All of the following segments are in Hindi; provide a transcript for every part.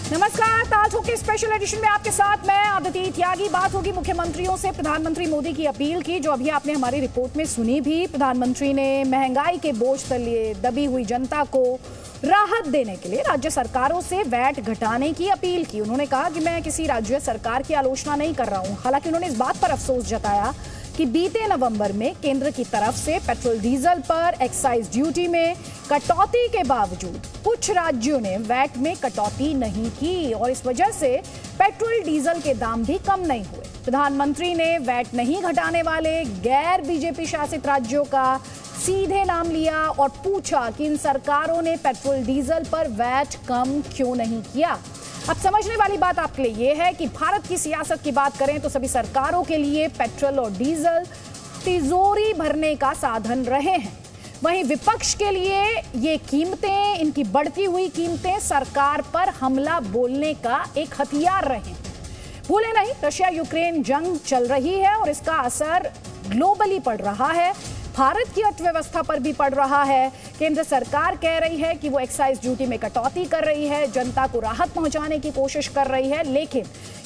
नमस्कार, ताल ठोक के स्पेशल एडिशन में आपके साथ मैं आदिति त्यागी। बात होगी मुख्यमंत्रियों से। प्रधानमंत्री मोदी की अपील की, जो अभी आपने हमारी रिपोर्ट में सुनी भी। प्रधानमंत्री ने महंगाई के बोझ तले दबी हुई जनता को राहत देने के लिए राज्य सरकारों से वैट घटाने की अपील की। उन्होंने कहा कि मैं किसी राज्य सरकार की आलोचना नहीं कर रहा हूं। हालांकि उन्होंने इस बात पर अफसोस जताया कि बीते नवंबर में केंद्र की तरफ से पेट्रोल डीजल पर एक्साइज ड्यूटी में कटौती के बावजूद कुछ राज्यों ने वैट में कटौती नहीं की और इस वजह से पेट्रोल डीजल के दाम भी कम नहीं हुए। प्रधानमंत्री ने वैट नहीं घटाने वाले गैर बीजेपी शासित राज्यों का सीधे नाम लिया और पूछा कि इन सरकारों ने पेट्रोल डीजल पर वैट कम क्यों नहीं किया। अब समझने वाली बात आपके लिए यह है कि भारत की सियासत की बात करें तो सभी सरकारों के लिए पेट्रोल और डीजल तिजोरी भरने का साधन रहे हैं। वहीं विपक्ष के लिए ये कीमतें, इनकी बढ़ती हुई कीमतें सरकार पर हमला बोलने का एक हथियार रहे हैं। भूले नहीं, रशिया यूक्रेन जंग चल रही है और इसका असर ग्लोबली पड़ रहा है। भारत की अर्थव्यवस्था पर भी पड़ रहा है। केंद्र सरकार कह रही है कि वो एक्साइज ड्यूटी में कटौती कर रही है, जनता को राहत पहुंचाने की कोशिश कर रही है, लेकिन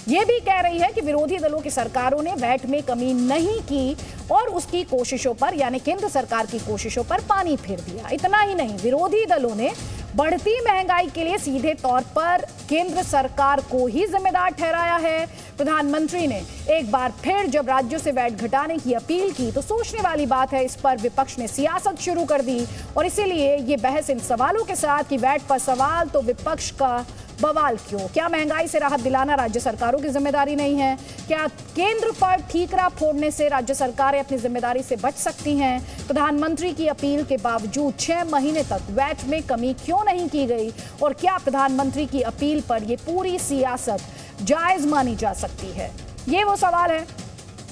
ये भी कह रही है कि विरोधी दलों की सरकारों ने वैट में कमी नहीं की और उसकी कोशिशों पर, यानी केंद्र सरकार की कोशिशों पर पानी फेर दिया। इतना ही नहीं, विरोधी दलों ने बढ़ती महंगाई के लिए सीधे तौर पर केंद्र सरकार को ही जिम्मेदार ठहराया है। प्रधानमंत्री ने एक बार फिर जब राज्यों से वैट घटाने की अपील की तो सोचने वाली बात है, इस पर विपक्ष ने सियासत शुरू कर दी और इसीलिए ये बहस इन सवालों के साथ कि वैट पर सवाल तो विपक्ष का बवाल क्यों? क्या महंगाई से राहत दिलाना राज्य सरकारों की जिम्मेदारी नहीं है? क्या केंद्र पर ठीकरा फोड़ने से राज्य सरकारें अपनी जिम्मेदारी से बच सकती हैं? प्रधानमंत्री की अपील के बावजूद 6 महीने तक वैट में कमी क्यों नहीं की गई? और क्या प्रधानमंत्री की अपील पर यह पूरी सियासत जायज मानी जा सकती है? ये वो सवाल है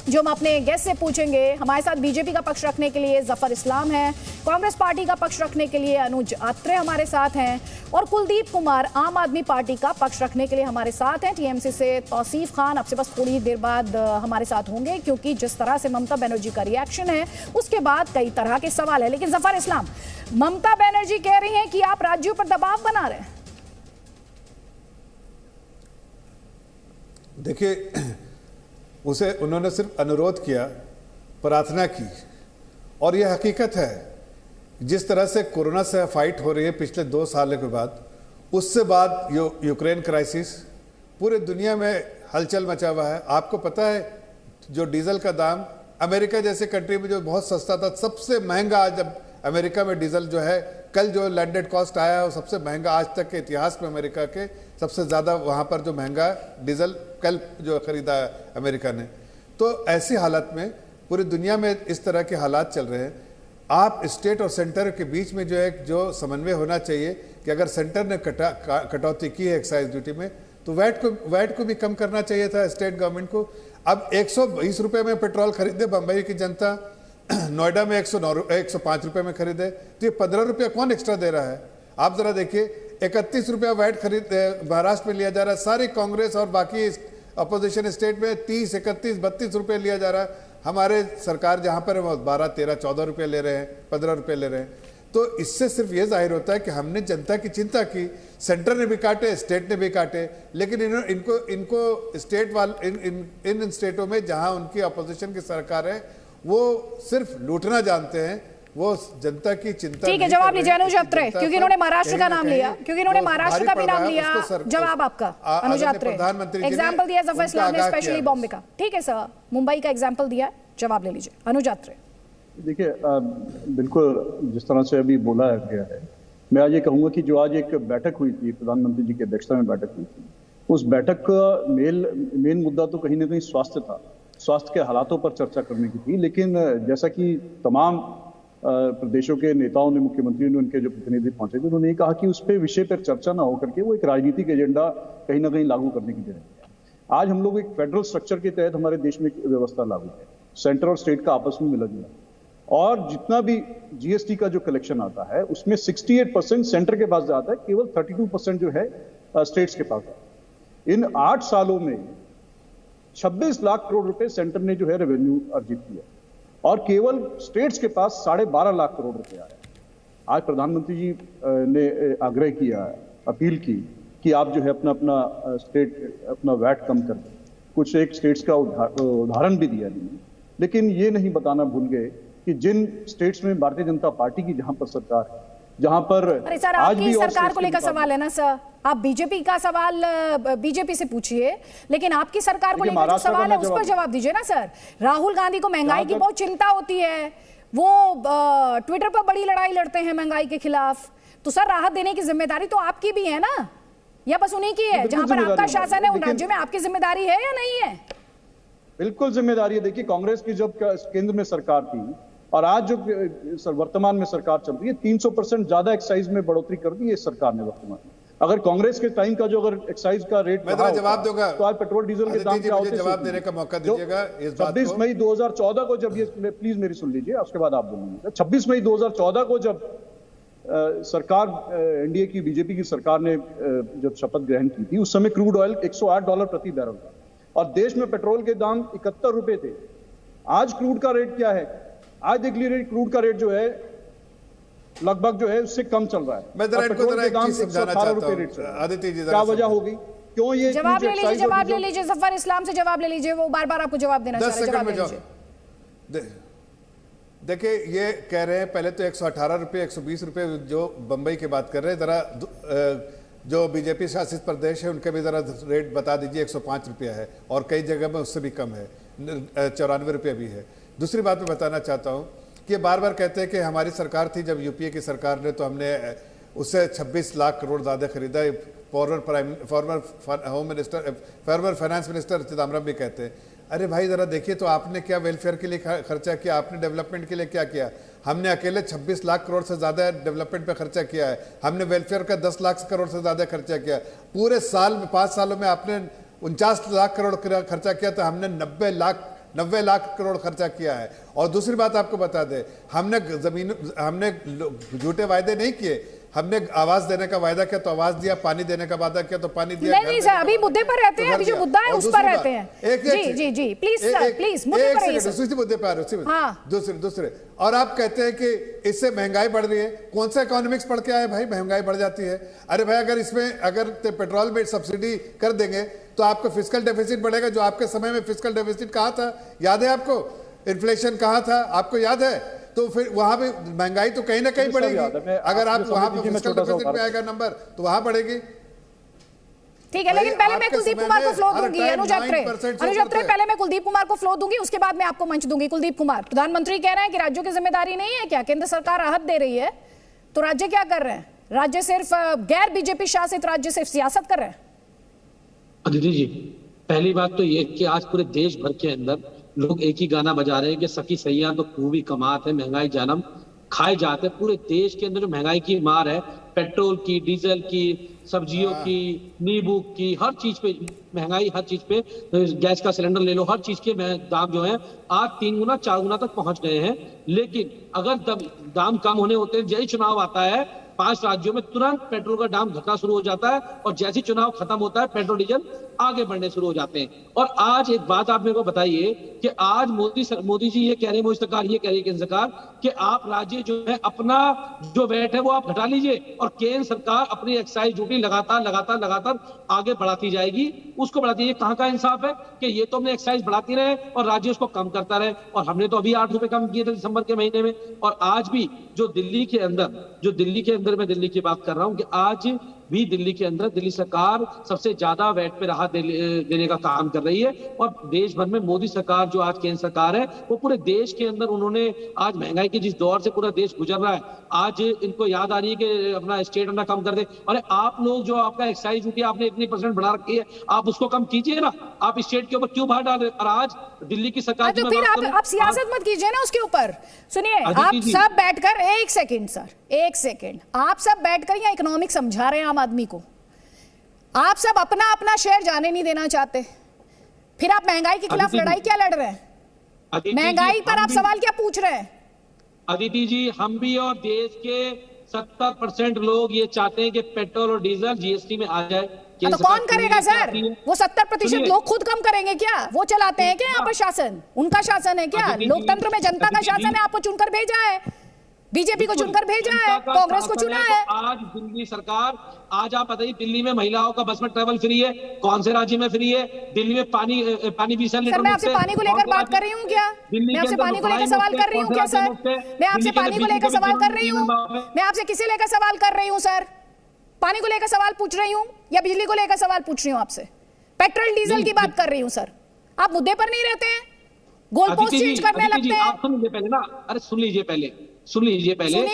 जो हम अपने गेस्ट से पूछेंगे। हमारे साथ बीजेपी का पक्ष रखने के लिए जफर इस्लाम है, कांग्रेस पार्टी का पक्ष रखने के लिए अनुज आत्रे हमारे साथ हैं और कुलदीप कुमार आम आदमी पार्टी का पक्ष रखने के लिए हमारे साथ हैं। टीएमसी से तौसीफ खान आपसे बस थोड़ी देर बाद हमारे साथ होंगे, क्योंकि जिस तरह से ममता बनर्जी का रिएक्शन है उसके बाद कई तरह के सवाल है। लेकिन जफर इस्लाम, ममता बनर्जी कह रही हैं कि आप राज्यों पर दबाव बना रहे हैं। देखिए, उसे उन्होंने सिर्फ अनुरोध किया, प्रार्थना की और यह हकीकत है जिस तरह से कोरोना से फाइट हो रही है पिछले 2 साल के बाद, उससे बाद यूक्रेन क्राइसिस पूरे दुनिया में हलचल मचा हुआ है। आपको पता है जो डीजल का दाम अमेरिका जैसे कंट्री में जो बहुत सस्ता था, सबसे महंगा आज अब अमेरिका में डीजल जो है, कल जो लैंडेड कॉस्ट आया है वो सबसे महंगा आज तक के इतिहास में, अमेरिका के सबसे ज़्यादा वहाँ पर जो महंगा डीजल कल जो खरीदा है अमेरिका ने। तो ऐसी हालत में पूरी दुनिया में इस तरह के हालात चल रहे हैं। आप स्टेट और सेंटर के बीच में जो एक जो समन्वय होना चाहिए कि अगर सेंटर ने कटौती की है एक्साइज ड्यूटी में तो वैट को भी कम करना चाहिए था स्टेट गवर्नमेंट को। अब 120 रुपये में पेट्रोल खरीदे बम्बई की जनता, नोएडा में 105 रुपये में खरीदे, तो ये 15 रुपया कौन एक्स्ट्रा दे रहा है? आप जरा देखिए, 31 रुपया वैट खरीद महाराष्ट्र में लिया जा रहा है, सारी कांग्रेस और बाकी अपोजिशन स्टेट में 30, 31, 32 रुपये लिया जा रहा है। हमारे सरकार जहाँ पर है वो 12, 13, 14 रुपये ले रहे हैं, 15 रुपये ले रहे हैं। तो इससे सिर्फ ये जाहिर होता है कि हमने जनता की चिंता की, सेंटर ने भी काटे, स्टेट ने भी काटे, लेकिन इनको स्टेट वाले इन स्टेटों में जहाँ उनकी अपोजिशन की सरकार है वो सिर्फ लूटना जानते हैं, वो जनता की चिंता। ठीक है, जवाब लीजिए अनुज आत्रे, क्योंकि इन्होंने महाराष्ट्र का नाम लिया, क्योंकि इन्होंने महाराष्ट्र का भी नाम लिया। जवाब आपका अनुज आत्रे, एग्जाम्पल दिया जफर इस्लाम ने स्पेशली बॉम्बे का। ठीक है सर, मुंबई का एग्जाम्पल दिया, जवाब ले लीजिए अनुज आत्रे। देखिए, बिल्कुल जिस तरह से अभी बोला गया है, मैं आज ये कहूंगा कि जो आज एक बैठक हुई थी, प्रधानमंत्री जी की अध्यक्षता में बैठक हुई थी, उस बैठक का मेन मुद्दा तो कहीं ना कहीं स्वास्थ्य था, स्वास्थ्य के हालातों पर चर्चा करने की थी। लेकिन जैसा कि तमाम प्रदेशों के नेताओं ने, मुख्यमंत्री ने, उनके जो प्रतिनिधि पहुंचे थे, उन्होंने कहा कि उस पे विषय पर चर्चा ना होकर के वो एक राजनीतिक एजेंडा कहीं ना कहीं लागू करने की जरूरत है। आज हम लोग एक फेडरल स्ट्रक्चर के तहत हमारे देश में व्यवस्था लागू है, सेंटर और स्टेट का आपस में मिला जुला, और जितना भी जीएसटी का जो कलेक्शन आता है उसमें 68% सेंटर के पास जाता है, केवल 32% जो है स्टेट्स के पास आता है। इन 8 सालों में 26 लाख करोड़ रुपए सेंटर ने जो है रेवेन्यू अर्जित किया और केवल स्टेट्स के पास 12.5 लाख करोड़ रुपए आए। आज प्रधानमंत्री जी ने आग्रह किया, अपील की कि आप जो है अपना अपना स्टेट अपना वैट कम कर दें। कुछ एक स्टेट्स का उदाहरण भी दिया इन्होंने, लेकिन ये नहीं बताना भूल गए कि जिन स्टेट्स में भारतीय जनता पार्टी की जहां पर सरकार है, जहां पर अरे सर, आपकी सरकार को लेकर सवाल है ना सर, आप बीजेपी का सवाल बीजेपी से पूछिए, लेकिन आपकी सरकार को लेकर जो सवाल है उस पर जवाब दीजिए ना सर। राहुल गांधी को महंगाई की बहुत चिंता होती है, वो ट्विटर पर बड़ी लड़ाई लड़ते हैं महंगाई के खिलाफ, तो सर राहत देने की जिम्मेदारी तो आपकी भी है ना, या बस उन्हीं की है? जहां पर आपका शासन है उन राज्यों में आपकी जिम्मेदारी है या नहीं है? बिल्कुल जिम्मेदारी है। देखिए, कांग्रेस की जब केंद्र में सरकार थी और आज जो वर्तमान में सरकार चल रही है, 300% ज्यादा एक्साइज में बढ़ोतरी कर दी है सरकार ने वर्तमान में। अगर कांग्रेस के टाइम का जो अगर एक्साइज का रेट मैं जवाब दूंगा, तो आज पेट्रोल डीजल के दाम क्या होते? जवाब देने का मौका दीजिएगा इस बात को। 26 मई 2014 को जब ये, प्लीज मेरी सुन लीजिए, उसके बाद आप बोलेंगे। 26 मई 2014 को जब सरकार एनडीए की बीजेपी की सरकार ने जब शपथ ग्रहण की थी, उस समय क्रूड ऑयल $108 प्रति बैरल था और देश में पेट्रोल के दाम 71 रुपए थे। आज क्रूड का रेट क्या है? आज देख लीजिए, क्रूड का रेट जो है लगभग जो है उससे कम चल रहा है। मैं पेट्रोल के दाम 118 रुपए। आदित्य जी, क्या वजह होगी? क्यों ये जवाब ले लीजिए, जवाब ले लीजिए, जफर इस्लाम से जवाब ले लीजिए, वो बार बार आपको जवाब देना चाह रहे हैं। जवाब ले लीजिए। देखिए, ये कह रहे हैं पहले तो 118 रुपये 120 रुपये जो बंबई की बात कर रहे हैं, जरा जो बीजेपी शासित प्रदेश है उनके भी जरा रेट बता दीजिए। 105 रुपया है और कई जगह में उससे भी कम है, 94 रुपये भी है। दूसरी बात मैं बताना चाहता हूँ कि बार बार कहते हैं कि हमारी सरकार थी जब यूपीए की सरकार ने, तो हमने उससे 26 लाख करोड़ ज़्यादा खरीदा। Farmer home minister, former finance minister Chidambaram भी कहते हैं। अरे भाई जरा देखिए तो आपने क्या वेलफेयर के लिए खर्चा किया, आपने डेवलपमेंट के लिए क्या किया? हमने अकेले 26 लाख करोड़ से ज़्यादा डेवलपमेंट पे खर्चा किया है। हमने वेलफेयर का 10 लाख करोड़ से ज़्यादा खर्चा किया। पूरे साल में 5 सालों में आपने 49 लाख करोड़ खर्चा किया, तो हमने 90 लाख करोड़ खर्चा किया है। और दूसरी बात आपको बता दें, हमने झूठे वायदे नहीं किए। हमने आवाज देने का वायदा किया तो आवाज दिया, पानी देने का वादा किया तो पानी दिया। नहीं सर, अभी मुद्दे पर रहते हैं, अभी जो मुद्दा है उस पर रहते हैं। जी प्लीज सर, प्लीज मुद्दे पर रहिए सर। उसी मुद्दे पर दूसरे और आप कहते हैं कि इससे महंगाई बढ़ रही है। कौन सा इकोनॉमिक्स पढ़ के आए भाई, महंगाई बढ़ जाती है? अरे भाई, अगर पेट्रोल में सब्सिडी कर देंगे तो आपका फिस्कल डेफिसिट बढ़ेगा। जो आपके समय में फिस्कल डेफिसिट कहाँ था, याद है आपको? इन्फ्लेशन कहाँ था, आपको याद है? तो फिर वहां पे महंगाई तो कहीं ना कहीं बढ़ेगी। अगर आप वहां पे फिस्कल डेफिसिट में आएगा नंबर तो वहां बढ़ेगी। ठीक है, लेकिन पहले मैं कुलदीप कुमार को फ्लो दूंगी। अनुज अत्रे, पहले मैं कुलदीप कुमार को फ्लो दूंगी, उसके बाद मैं आपको मंच दूंगी। कुलदीप कुमार, प्रधानमंत्री कह रहे हैं कि राज्यों की जिम्मेदारी नहीं है क्या, केंद्र सरकार राहत दे रही है, तो राज्य क्या कर रहे हैं? राज्य सिर्फ गैर बीजेपी शासित राज्य सिर्फ सियासत कर रहे हैं। अदिति जी, पहली बात तो ये कि आज पूरे देश भर के अंदर लोग एक ही गाना बजा रहे हैं कि सखी सैया तो खूब ही कमात है, महंगाई जानम खाए जाते हैं। पूरे देश के अंदर जो महंगाई की मार है, पेट्रोल की, डीजल की, सब्जियों की, नींबू की, हर चीज पे महंगाई, हर चीज पे, गैस का सिलेंडर ले लो, हर चीज के दाम जो है आज 3 गुना 4 गुना तक पहुंच गए हैं। लेकिन अगर दाम कम होने होते हैं, जैसे चुनाव आता है 5 राज्यों में तुरंत पेट्रोल का दाम घटना शुरू हो जाता है और जैसे चुनाव खत्म होता है पेट्रोल डीजल आगे बढ़ने शुरू हो जाते हैं। और आज एक बात आप मेरे को बताइए कि आज मोदी जी ये कह रहे हैं, मोदी सरकार ये कह रही है, केंद्र सरकार, कि आप राज्य जो है अपना जो वैट है वो आप घटा लीजिए और केंद्र सरकार अपनी एक्साइज ड्यूटी लगातार आगे बढ़ाती जाएगी, उसको बढ़ाती है। कहाँ का इंसाफ है कि ये तो हमने एक्साइज बढ़ाती रहे और राज्य उसको कम करता रहे, और हमने तो अभी 8 रुपए कम किए थे दिसंबर के महीने में। और आज भी जो दिल्ली के अंदर मैं दिल्ली की बात कर रहा हूं कि आज भी दिल्ली के अंदर दिल्ली सरकार सबसे ज्यादा वैट पे राहत देने का काम कर रही है। और देश भर में मोदी सरकार जो आज केंद्र सरकार है वो पूरे देश के अंदर उन्होंने आज महंगाई के जिस दौर से पूरा देश गुजर रहा है, आज इनको याद आ रही है कि अपना स्टेट अपना कम कर दे। अरे आप लोग जो आपका एक्साइज ड्यूटी आपने इतनी % बढ़ा रखी है, आप उसको कम कीजिए ना, आप स्टेट के ऊपर क्यों भार डाल रहे? और आज दिल्ली की सरकार तो फिर आप सियासत मत कीजिए ना उसके ऊपर। सुनिए, आप सब बैठकर, एक सेकंड सर, एक सेकंड, आप सब बैठकर यहाँ इकोनॉमिक समझा रहे हैं आम आदमी को, आप सब अपना अपना शेयर जाने नहीं देना चाहते, फिर आप महंगाई के खिलाफ लड़ाई क्या लड़ रहे हैं? महंगाई पर आप सवाल क्या पूछ रहे हैं? अदिति जी, हम भी और देश के 70% लोग ये चाहते हैं कि पेट्रोल और डीजल जीएसटी में आ जाए। तो कौन करेगा सर? वो 70% लोग खुद कम करेंगे क्या? वो चलाते हैं क्या यहाँ पर शासन? उनका शासन है क्या? लोकतंत्र में जनता का शासन है, आपको चुनकर भेजा है। बीजेपी को चुनकर भेजा है, जनता का कांग्रेस को शासन चुना तो है। आज दिल्ली सरकार, आज आप बताइए, दिल्ली में महिलाओं का बस में ट्रेवल फ्री है, कौन से राज्य में फ्री है? दिल्ली में पानी 20 सर, लीटर मैं आपसे पानी को लेकर बात कर रही हूँ क्या? मैं आपसे पानी को लेकर सवाल कर रही हूँ क्या सर? मैं आपसे पानी को लेकर सवाल कर रही हूँ? मैं आपसे किसे लेकर सवाल कर रही हूँ सर? पानी को लेकर सवाल पूछ रही हूँ या बिजली को लेकर सवाल पूछ रही हूँ आपसे? पेट्रोल डीजल की बात कर रही हूँ सर। आप मुद्दे पर नहीं रहते हैं, गोल पोस्ट चेंज करने लगते हैं। आप सुन लीजिए पहले ना, अरे सुन लीजिए पहले।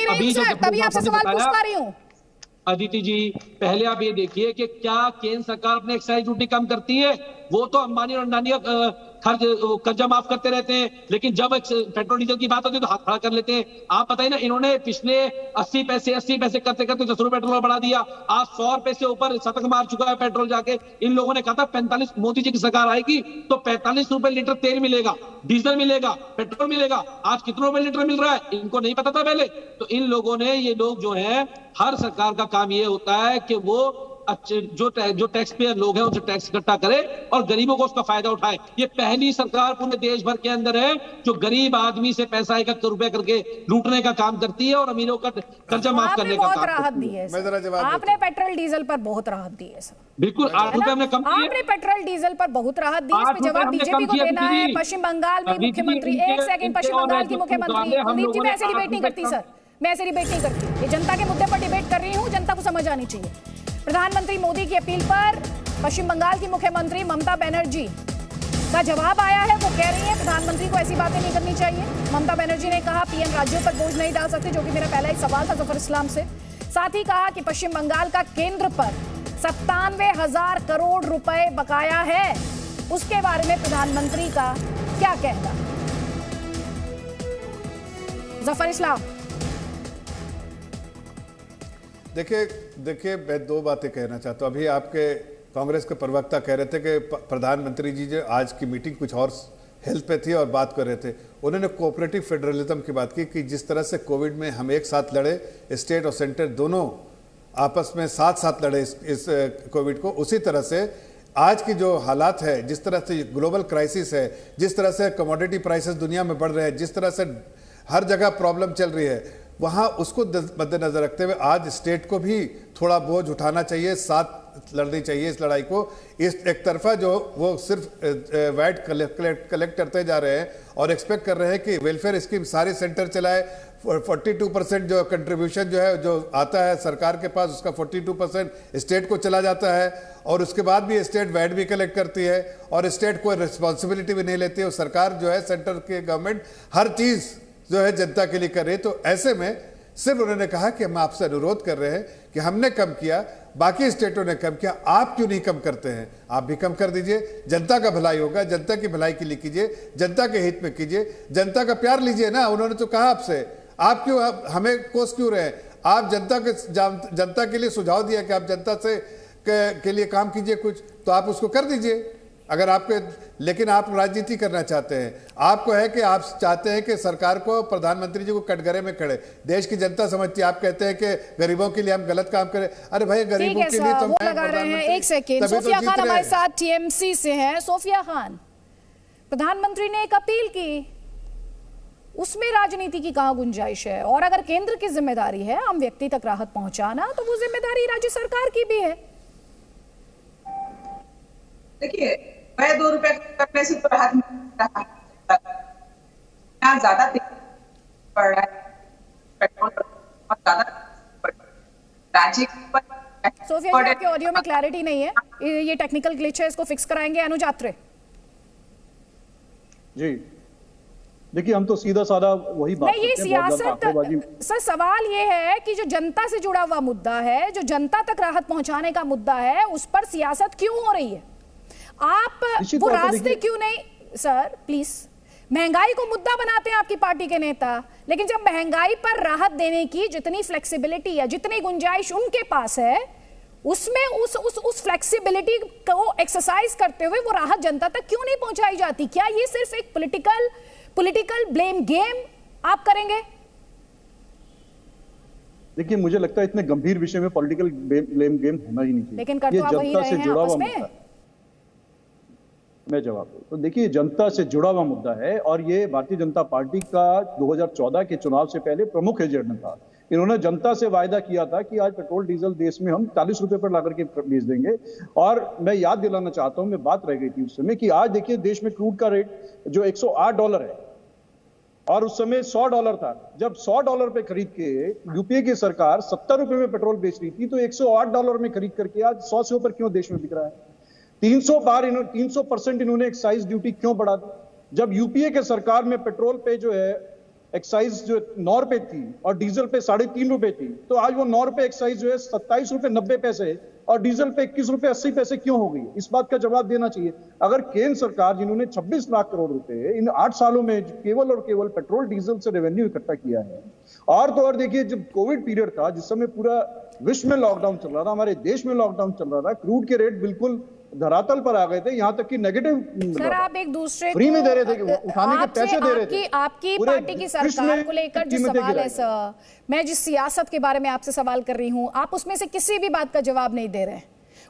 अभी तभी आपसे सवाल पूछ पा रही हूँ। अदिति जी, पहले आप ये देखिए कि क्या केंद्र सरकार अपने एक्साइज ड्यूटी कम करती है? वो तो अंबानी और अंडानी कर्जा माफ करते रहते हैं, लेकिन जब पेट्रोल डीजल की बात होती है तो हाथ खड़ा कर लेते हैं। आप बताइए ना, इन्होंने पिछले 80 पैसे करते करते 10 रुपए पेट्रोल बढ़ा दिया। आज 100 रुपए से ऊपर शतक मार चुका है पेट्रोल जाके। इन लोगों ने कहा था 45, मोदी जी की सरकार आएगी तो 45 रुपए लीटर तेल मिलेगा, डीजल मिलेगा, पेट्रोल मिलेगा। आज कितने रुपए लीटर मिल रहा है इनको नहीं पता था पहले। तो इन लोगों ने, ये लोग जो है, हर सरकार का काम ये होता है कि वो जो टैक्स पेयर लोग हैं उनसे टैक्स इकट्ठा करे और गरीबों को उसका फायदा उठाए। ये पहली सरकार पूरे देश भर के अंदर है जो गरीब आदमी से पैसा 1 रुपए करके लूटने का काम करती है और अमीरों का कर्जा माफ करने का काम राहत दी है। आपने पेट्रोल डीजल पर बहुत राहत दी है सर। बिल्कुल, 8 रुपए हमने कम किए। आपने पेट्रोल डीजल पर बहुत राहत दी, इसमें जवाब बीजेपी को देना है। पश्चिम बंगाल में मुख्यमंत्री, एक सेकंड, पश्चिम बंगाल की मुख्यमंत्री कुलदीप जी, मैं ऐसे डिबेट नहीं करती सर, मैं ऐसे डिबेट नहीं करती। ये जनता के मुद्दे पर डिबेट कर रही हूँ, जनता को समझ आनी चाहिए। प्रधानमंत्री मोदी की अपील पर पश्चिम बंगाल की मुख्यमंत्री ममता बनर्जी का जवाब आया है। वो कह रही है प्रधानमंत्री को ऐसी बातें नहीं करनी चाहिए। ममता बनर्जी ने कहा पीएम राज्यों पर बोझ नहीं डाल सकते, जो कि मेरा पहला ही सवाल था जफर इस्लाम से। साथ ही कहा कि पश्चिम बंगाल का केंद्र पर 97,000 करोड़ रुपए बकाया है, उसके बारे में प्रधानमंत्री का क्या कहना? जफर इस्लाम। देखिए मैं 2 बातें कहना चाहता हूँ। अभी आपके कांग्रेस के प्रवक्ता कह रहे थे कि प्रधानमंत्री जी जो आज की मीटिंग कुछ और हेल्थ पे थी और बात कर रहे थे। उन्होंने कोऑपरेटिव फेडरलिज्म की बात की कि जिस तरह से कोविड में हम एक साथ लड़े, स्टेट और सेंटर दोनों आपस में साथ लड़े इस कोविड को, उसी तरह से आज की जो हालात है, जिस तरह से ग्लोबल क्राइसिस है, जिस तरह से कमोडिटी प्राइसेस दुनिया में बढ़ रहे हैं, जिस तरह से हर जगह प्रॉब्लम चल रही है, वहाँ उसको मद्देनजर रखते हुए आज स्टेट को भी थोड़ा बोझ उठाना चाहिए, साथ लड़नी चाहिए इस लड़ाई को। इस एक तरफा जो वो सिर्फ वैट कलेक्ट करते जा रहे हैं और एक्सपेक्ट कर रहे हैं कि वेलफेयर स्कीम सारे सेंटर चलाए, 42% जो कंट्रीब्यूशन जो है जो आता है सरकार के पास, उसका 42% स्टेट को चला जाता है और उसके बाद भी स्टेट वैट भी कलेक्ट करती है और स्टेट कोई रिस्पॉन्सिबिलिटी भी नहीं लेती है। सरकार जो है, सेंटर के गवर्नमेंट हर चीज़ जो है जनता के लिए कर रही है। तो ऐसे में सिर्फ उन्होंने कहा कि हम आपसे अनुरोध कर रहे हैं कि हमने कम किया, बाकी स्टेटों ने कम किया, आप क्यों नहीं कम करते हैं? आप भी कम कर दीजिए, जनता का भलाई होगा, जनता की भलाई के लिए कीजिए, जनता के हित में कीजिए, जनता का प्यार लीजिए ना। उन्होंने तो कहा आपसे, आप क्यों हमें कोस क्यों रहे? आप जनता के लिए सुझाव दिया कि आप जनता से के लिए काम कीजिए कुछ, तो आप उसको कर दीजिए अगर आपके। लेकिन आप राजनीति करना चाहते हैं, आपको है कि आप चाहते हैं कि सरकार को, प्रधानमंत्री जी को कटघरे में खड़े। देश की जनता समझती है, आप कहते हैं कि गरीबों के लिए हम गलत काम करें। अरे भाई, गरीबों के लिए तो वो लगा रहे हैं। एक सेकेंड, सोफिया खान हमारे साथ टीएमसी से हैं। सोफिया खान, प्रधानमंत्री ने एक अपील की, उसमें राजनीति की कहां गुंजाइश है? और अगर केंद्र की जिम्मेदारी है आम व्यक्ति तक राहत पहुंचाना, तो वो जिम्मेदारी राज्य सरकार की भी है। देखिए, मैं 2 रुपए करने से तो राहत नहीं रहा, ज्यादा पड़ रहा है पेट्रोल और ज्यादा राज्य पर। सोफिया जी, आपके ऑडियो में क्लैरिटी नहीं है, ये टेक्निकल ग्लिच है, इसको फिक्स कराएंगे। अनुज आत्रे जी, देखिए हम तो सीधा साधा वही बात नहीं, ये सियासत सर, सवाल ये है कि जो जनता से जुड़ा हुआ मुद्दा है, जो जनता तक राहत पहुंचाने का मुद्दा है, उस पर सियासत क्यों हो रही है? आप वो रास्ते क्यों नहीं? सर प्लीज, महंगाई को मुद्दा बनाते हैं आपकी पार्टी के नेता, लेकिन जब महंगाई पर राहत देने की जितनी फ्लेक्सिबिलिटी या जितनी गुंजाइश उनके पास है, उसमें उस फ्लेक्सिबिलिटी को एक्सरसाइज करते हुए वो राहत जनता तक क्यों नहीं पहुंचाई जाती? क्या ये सिर्फ एक पॉलिटिकल ब्लेम गेम आप करेंगे? देखिए, मुझे लगता है इतने गंभीर विषय में पॉलिटिकल ब्लेम गेम होना ही नहीं चाहिए। लेकिन कर तो आप वही रहे हैं आपस में। मैं जवाब दूं तो देखिए, जनता से जुड़ा हुआ मुद्दा है और ये भारतीय जनता पार्टी का 2014 के चुनाव से पहले प्रमुख एजेंडा था। इन्होंने जनता से वायदा किया था कि आज पेट्रोल डीजल देश में हम 40 रुपए पर लाकर के बेच देंगे। और मैं याद दिलाना चाहता हूं, मैं बात रह गई थी उस समय, कि आज देखिए देश में क्रूड का रेट जो $108 है और उस समय $100 था। जब $100 पे खरीद के यूपीए की सरकार 70 रुपए में पेट्रोल बेच रही थी, तो $108 में खरीद करके आज 100 से ऊपर क्यों देश में बिक रहा है? 300% इन्होंने एक्साइज ड्यूटी क्यों बढ़ा दी? जब यूपीए के सरकार में पेट्रोल पे जो है एक्साइज जो 9 रुपए थी और डीजल पे 3.5 रुपए थी, तो आज वो 9 रुपए एक्साइज जो है 27 रुपए 90 पैसे और डीजल पे 21 रुपए 80 पैसे क्यों हो गई? इस बात का जवाब देना चाहिए। अगर केंद्र सरकार, जिन्होंने 26 लाख करोड़ रुपए इन 8 सालों में केवल और केवल पेट्रोल डीजल से रेवेन्यू इकट्ठा किया है, और तो और देखिए, जब कोविड पीरियड था, जिस समय पूरा विश्व में लॉकडाउन चल रहा था, हमारे देश में लॉकडाउन चल रहा था, क्रूड के रेट बिल्कुल धरातल पर आ गए थे, यहाँ तक कि नेगेटिव। सर, आप एक दूसरे फ्री में दे रहे थे, उठाने के पैसे दे रहे थे। आपकी पार्टी की सरकार को लेकर जो सवाल है सर, मैं जिस सियासत के बारे में आपसे सवाल कर रही हूं, आप उसमें से किसी भी बात का जवाब नहीं दे रहे हैं।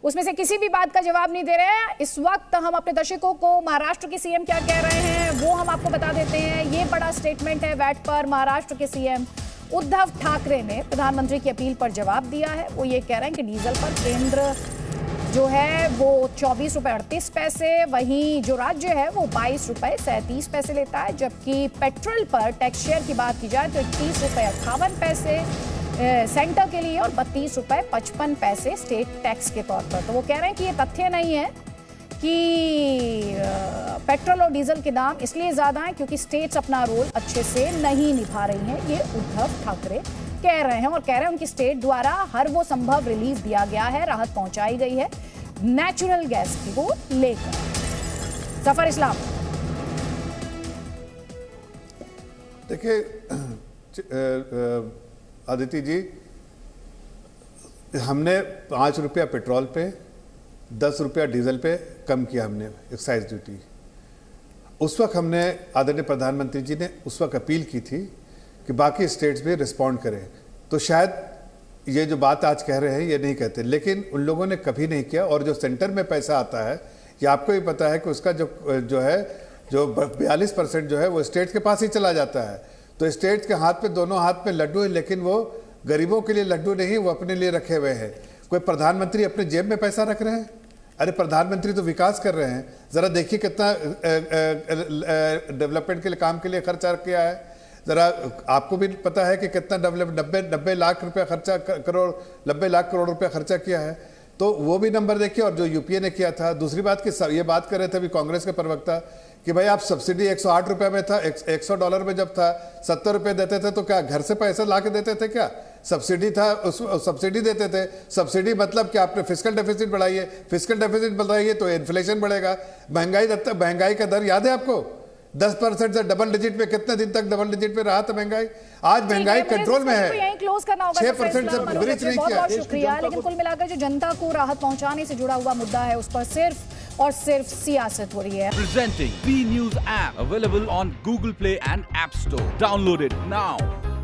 उसमें से किसी भी बात का जवाब नहीं दे रहे हैं। इस वक्त हम अपने दर्शकों को महाराष्ट्र के सीएम क्या कह रहे हैं वो हम आपको बता देते हैं। ये बड़ा स्टेटमेंट है वैट पर। महाराष्ट्र के सीएम उद्धव ठाकरे ने प्रधानमंत्री की अपील पर जवाब दिया है। वो ये कह रहे हैं कि डीजल पर केंद्र जो है वो 24 रुपए 38 पैसे, वहीं जो राज्य है वो 22 रुपए 37 पैसे लेता है, जबकि पेट्रोल पर टैक्स शेयर की बात की जाए तो 31 रुपए 58 पैसे सेंटर के लिए और 32 रुपए 55 पैसे स्टेट टैक्स के तौर पर। तो वो कह रहे हैं कि ये तथ्य नहीं है कि पेट्रोल और डीजल के दाम इसलिए ज्यादा हैं क्योंकि स्टेट्स अपना रोल अच्छे से नहीं निभा रही हैं। ये उद्धव ठाकरे कह रहे हैं और कह रहे हैं उनकी स्टेट द्वारा हर वो संभव रिलीफ दिया गया है, राहत पहुंचाई गई है नेचुरल गैस की को लेकर। जफर इस्लाम, देखिए आदित्य जी, हमने 5 रुपया पेट्रोल पे 10 रुपया डीजल पे कम किया हमने एक्साइज ड्यूटी। उस वक्त हमने आदरणीय प्रधानमंत्री जी ने उस वक्त अपील की थी कि बाकी स्टेट्स भी रिस्पॉन्ड करें। तो शायद ये जो बात आज कह रहे हैं ये नहीं कहते, लेकिन उन लोगों ने कभी नहीं किया। और जो सेंटर में पैसा आता है, ये आपको भी पता है कि उसका जो 42% जो है वो स्टेट्स के पास ही चला जाता है। तो स्टेट्स के हाथ पे दोनों हाथ में लड्डू है, लेकिन वो गरीबों के लिए लड्डू नहीं, वो अपने लिए रखे हुए हैं। कोई प्रधानमंत्री अपने जेब में पैसा रख रहे हैं? अरे प्रधानमंत्री तो विकास कर रहे हैं। जरा देखिए कितना डेवलपमेंट के लिए, काम के लिए खर्चा किया है। जरा आपको भी पता है कि कितना 90 लाख रुपया खर्चा, 90 लाख करोड़ रुपया खर्चा किया है। तो वो भी नंबर देखिए, और जो यूपीए ने किया था। दूसरी बात कि ये बात कर रहे थे अभी कांग्रेस के प्रवक्ता कि भाई आप सब्सिडी 108 रुपये में था, $100 में जब था 70 रुपये देते थे, तो क्या घर से पैसा ला के देते थे? क्या सब्सिडी था? उस सब्सिडी देते थे। सब्सिडी मतलब कि आपने फिस्कल डेफिसिट बढ़ाइए, फिस्कल डेफिसिट बढ़ाइए तो इन्फ्लेशन बढ़ेगा। महंगाई का दर याद है आपको? 10% से डबल डिजिट में, कितने दिन तक डबल डिजिट में रहा था महंगाई? आज महंगाई कंट्रोल में है। यहीं क्लोज करना होगा। 6% से ब्रिज नहीं किया। बहुत शुक्रिया। लेकिन कुल मिलाकर जो जनता को राहत पहुंचाने से जुड़ा हुआ मुद्दा है, उस पर सिर्फ और सिर्फ सियासत हो रही है। Presenting B News app available on Google Play and App Store. Download it now.